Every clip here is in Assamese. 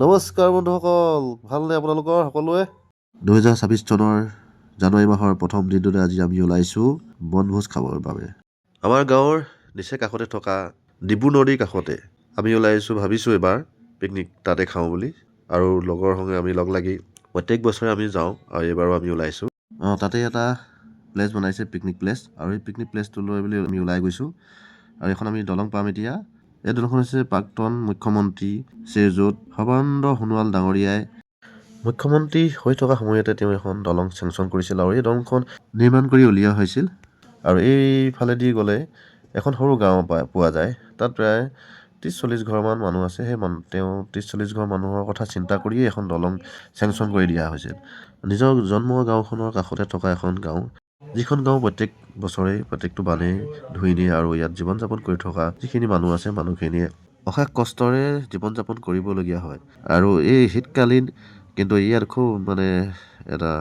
নমস্কাৰ বন্ধুসকল, ভালনে আপোনালোকৰ সকলোৱে? 2026 চনৰ জানুৱাৰী মাহৰ প্ৰথম দিনটোতে আজি আমি ওলাইছোঁ বনভোজ খাবৰ বাবে। আমাৰ গাঁৱৰ নিচেই কাষতে থকা ডিব্ৰু নদীৰ কাষতে আমি ওলাইছোঁ, ভাবিছোঁ এবাৰ পিকনিক তাতে খাওঁ বুলি। আৰু লগৰ সংগে আমি লগ লাগি প্ৰত্যেক বছৰে আমি যাওঁ আৰু এইবাৰো আমি ওলাইছোঁ। তাতে এটা প্লেচ বনাইছে, পিকনিক প্লেচ, আৰু এই পিকনিক প্লেচটো লৈ বুলি আমি ওলাই গৈছোঁ। আৰু এখন আমি দলং পাম এতিয়া। এই দলংখন হৈছে প্ৰাক্তন মুখ্যমন্ত্ৰী শ্ৰীযুত সৰ্বানন্দ সোণোৱাল ডাঙৰীয়াই মুখ্যমন্ত্ৰী হৈ থকা সময়তে তেওঁ এখন দলং চেংচন কৰিছিল আৰু এই দলংখন নিৰ্মাণ কৰি উলিওৱা হৈছিল। আৰু এইফালেদি গ'লে এখন সৰু গাঁও পোৱা যায়। তাত প্ৰায় 30-40 ঘৰমান মানুহ আছে। তেওঁ 30-40 ঘৰ মানুহৰ কথা চিন্তা কৰিয়েই এখন দলং চেংচন কৰি দিয়া হৈছিল। নিজৰ জন্ম গাঁওখনৰ কাষতে থকা এখন গাঁও, যিখন গাঁও প্ৰত্যেক বছৰে প্ৰত্যেকটো বানেই ধুই নিয়ে আৰু ইয়াত জীৱন যাপন কৰি থকা যিখিনি মানুহ আছে, মানুহখিনিয়ে অশেষ কষ্টৰে জীৱন যাপন কৰিবলগীয়া হয়। আৰু এই শীতকালীন কিন্তু ইয়াত খুব এটা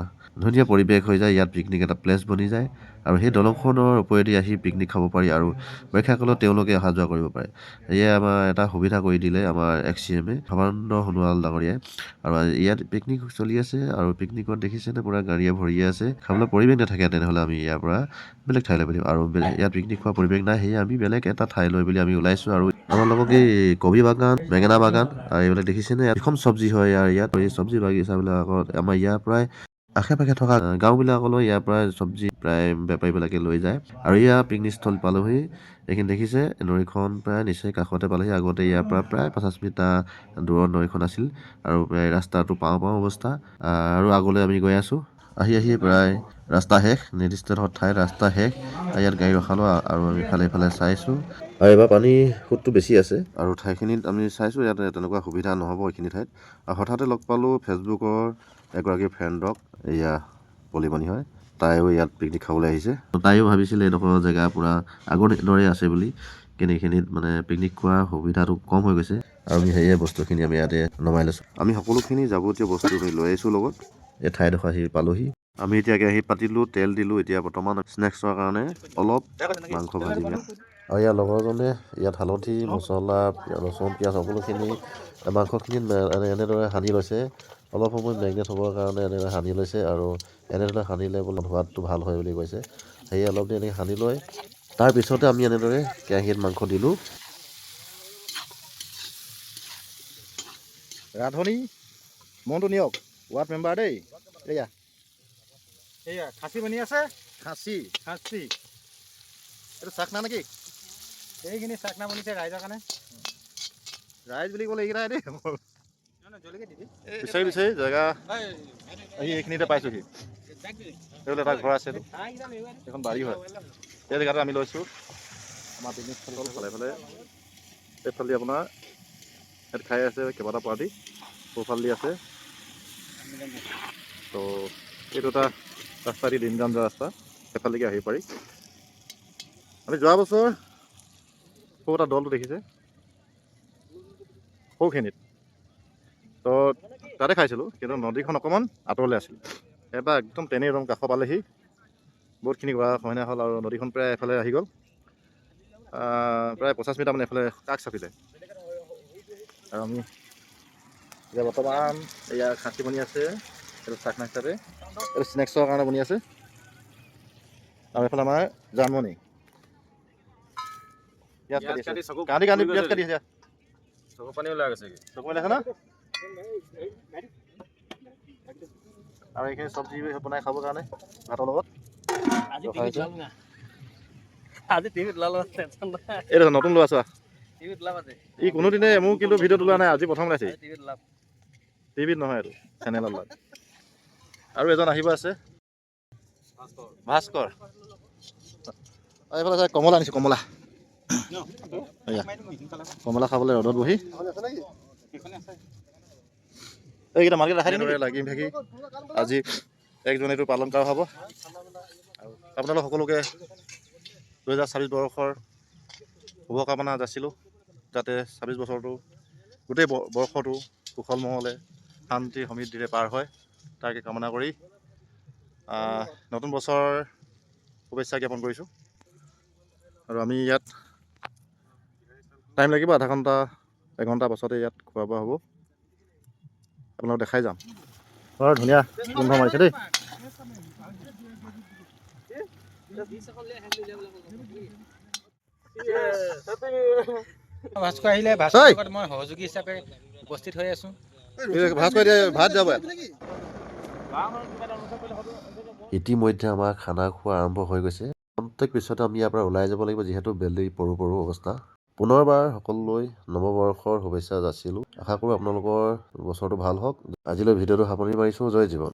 ধুনীয়া পৰিৱেশ হৈ যায়। ইয়াত পিকনিক এটা প্লেচ বনি যায় আৰু সেই দলংখনৰ ওপৰেদি আহি পিকনিক খাব পাৰি আৰু বাৰিষাকালত তেওঁলোকে অহা যোৱা কৰিব পাৰে। এয়াই আমাৰ এটা সুবিধা কৰি দিলে আমাৰ XCM সৰ্বানন্দ সোণোৱাল ডাঙৰীয়াই। আৰু ইয়াত পিকনিক চলি আছে আৰু পিকনিকত দেখিছেনে পুৰা গাড়ীয়ে ভৰিয়ে আছে। খাবলৈ পৰিৱেশ নাথাকে তেনেহ'লে আমি ইয়াৰ পৰা বেলেগ ঠাইলৈ বুলি, আৰু ইয়াত পিকনিক খোৱা পৰিৱেশ নাই, সেয়ে আমি বেলেগ এটা ঠাই লৈ বুলি আমি ওলাইছোঁ। আৰু আমাৰ লগক এই কবি বাগান, বেঙেনা বাগান আৰু এইবিলাক দেখিছেনে, এখন চব্জি হয় ইয়াত এই চব্জি বাগিচাবিলাকত আমাৰ ইয়াৰ পৰাই আশে পাশে থকা গাঁওবিলাকলৈ ইয়াৰ পৰা চব্জি প্ৰায় বেপাৰীবিলাকে লৈ যায়। আৰু ইয়াৰ পিকনিক স্থল পালোহি। এইখিনি দেখিছে, নৈখন প্ৰায় নিচেই কাষতে পালেহি। আগতে ইয়াৰ পৰা প্ৰায় 50 মিটাৰ দূৰত নৈখন আছিল আৰু প্ৰায় ৰাস্তাটো পাওঁ অৱস্থা। আৰু আগলৈ আমি গৈ আছোঁ। আহি প্ৰায় ৰাস্তা শেষ, নিৰ্দিষ্ট ঠাইত ৰাস্তা শেষ। ইয়াত গাড়ী ৰখালোঁ আৰু আমি ইফালে চাইছোঁ। আৰু এইবাৰ পানীৰ সোঁতটো বেছি আছে আৰু ঠাইখিনিত আমি চাইছোঁ ইয়াত তেনেকুৱা সুবিধা নহ'ব এইখিনি ঠাইত। আৰু হঠাতে লগ পালোঁ ফেচবুকৰ এগৰাকী ফ্ৰেণ্ডক, এয়া পলিমণি হয়। তাইও ইয়াত পিকনিক খাবলৈ আহিছে। তাইও ভাবিছিলে এইডোখৰ জেগা পূৰা আগৰ দৰে আছে বুলি, কিন্তু এইখিনিত পিকনিক খোৱাৰ সুবিধাটো কম হৈ গৈছে। আৰু আমি সেয়ে বস্তুখিনি আমি ইয়াতে নমাই লৈছোঁ। আমি সকলোখিনি যাৱতীয় বস্তু আমি লৈ আহিছোঁ লগত। এই ঠাইডোখৰ আহি পালোহি। আমি এতিয়া কেৰাহীত পাতিলোঁ, তেল দিলোঁ। এতিয়া বৰ্তমান স্নেক্সৰ কাৰণে অলপ মাংস ভাজিম। আৰু ইয়াৰ লগৰজনে ইয়াত হালধি, মছলা, ৰচুন, পিঁয়াজ সকলোখিনি মাংসখিনিত এনেদৰে সানি লৈছে। অলপ সময় মেগনেট হ'বৰ কাৰণে এনেদৰে সানি লৈছে আৰু এনেদৰে সানিলে বোলে সোৱাদটো ভাল হয় বুলি কৈছে। সেয়ে অলপ দেৰি এনেকৈ সানি লৈ তাৰপিছতে আমি এনেদৰে কেৰাহীত মাংস দিলোঁ। ৰাধনী মনটো নিয়ক, ৱাৰ্ড মেম্বাৰ দেই। এয়া খাচী বনি আছে। খাচী এইটো চাকনা নেকি? এইখিনি চাকনা বনিছে ৰাইজৰ কাৰণে। ৰাইজ বুলি ক'লে এইকেইটাই দেই। বিচাৰি জেগা আহি এইখিনিতে পাইছোঁহি। এইফালে এটা ঘৰ আছে, এইখন বাৰী হয়। এই জেগাটো আমি লৈছোঁ আমাৰ পিকনিক স্থল। ফালে এইফালে আপোনাৰ ইয়াত খাই আছে কেইবাটা পাৰ্টি, সোঁফালেদি আছে। তো এইটো এটা ৰাস্তা দি ডিমজাম যোৱা ৰাস্তা, সেইফালেদি আহিব পাৰি। আমি যোৱা বছৰ সৰু এটা দলটো দেখিছে সৌখিনিত, তো তাতে খাইছিলোঁ, কিন্তু নদীখন অকণমান আঁতৰলৈ আছিল। এবাৰ একদম তেনেই কাষৰ পালেহি, বহুতখিনি গৰা খহনীয়া হ'ল আৰু নদীখন প্ৰায় এফালে আহি গ'ল। প্ৰায় 50 মিটাৰমান এফালে কাষ চাপিলে। আৰু আমি এতিয়া বৰ্তমান এয়া খাচী বনি আছে, এইটো চাকনা হিচাপে, এইটো স্নেক্সৰ কাৰণে বনি আছে। আৰু এইফালে আমাৰ জাৰ্মনী পিঁয়াজ কাটি পিঁয়াজ কাটি আছে। চকু পানী ওলাই গৈছে, চকু পানী আছে ন। আৰু এইখিনি চব্জি বনাই খাবৰ কাৰণে ভাতৰ লগত এইটো নতুন লোৱা চোৱা। ই কোনোদিনে মোৰ কিন্তু ভিডিঅ'ত ওলোৱা নাই, আজি প্ৰথম ওলাইছে। টিভিত নহয়, এইটো চেনেলত লয়। আৰু এজন আহিব আছে, ভাস্কৰ। এইফালে কমলা আনিছোঁ, কমলা। কমলা খাবলৈ ৰ'দত বহি এইকেইটা মাৰ্কেট ৰাখাই দিম লাগি ভাগি আজি 1 জানুৱাৰীটো পালন কৰা হ'ব। আৰু আপোনালোক সকলোকে 2026 বৰ্ষৰ শুভকামনা যাচিলোঁ, যাতে 26 বছৰটো গোটেই বৰ্ষটো কুশল মংগলে শান্তি সমৃদ্ধিৰে পাৰ হয়, তাকে কামনা কৰি নতুন বছৰৰ শুভেচ্ছা জ্ঞাপন কৰিছোঁ। আৰু আমি ইয়াত টাইম লাগিব, আধা ঘণ্টা 1 ঘণ্টা পাছতে ইয়াত খোৱা বোৱা হ'ব। আপোনালোক দেখাই যাম। বৰ ধুনীয়া গোন্ধ মাৰিছে দেই। ভাস্কৰ আহিলে, ভাস্কৰ লগত মই সহযোগী হিচাপে উপস্থিত হৈ আছোঁ। ভাস্কৰ এতিয়া ভাত যাব। ইতিমধ্যে আমাৰ খানা খোৱা আৰম্ভ হৈ গৈছে। প্ৰত্যেক পিছতে আমি ইয়াৰ পৰা ওলাই যাব লাগিব, যিহেতু বেলি পৰো পৰো অৱস্থা। পুনৰবাৰ সকলোলৈ নৱবৰ্ষৰ শুভেচ্ছা যাচিলোঁ। আশা কৰোঁ আপোনালোকৰ বছৰটো ভাল হওক। আজিলৈ ভিডিঅ'টো সামৰণি মাৰিছোঁ। জয় জীৱন।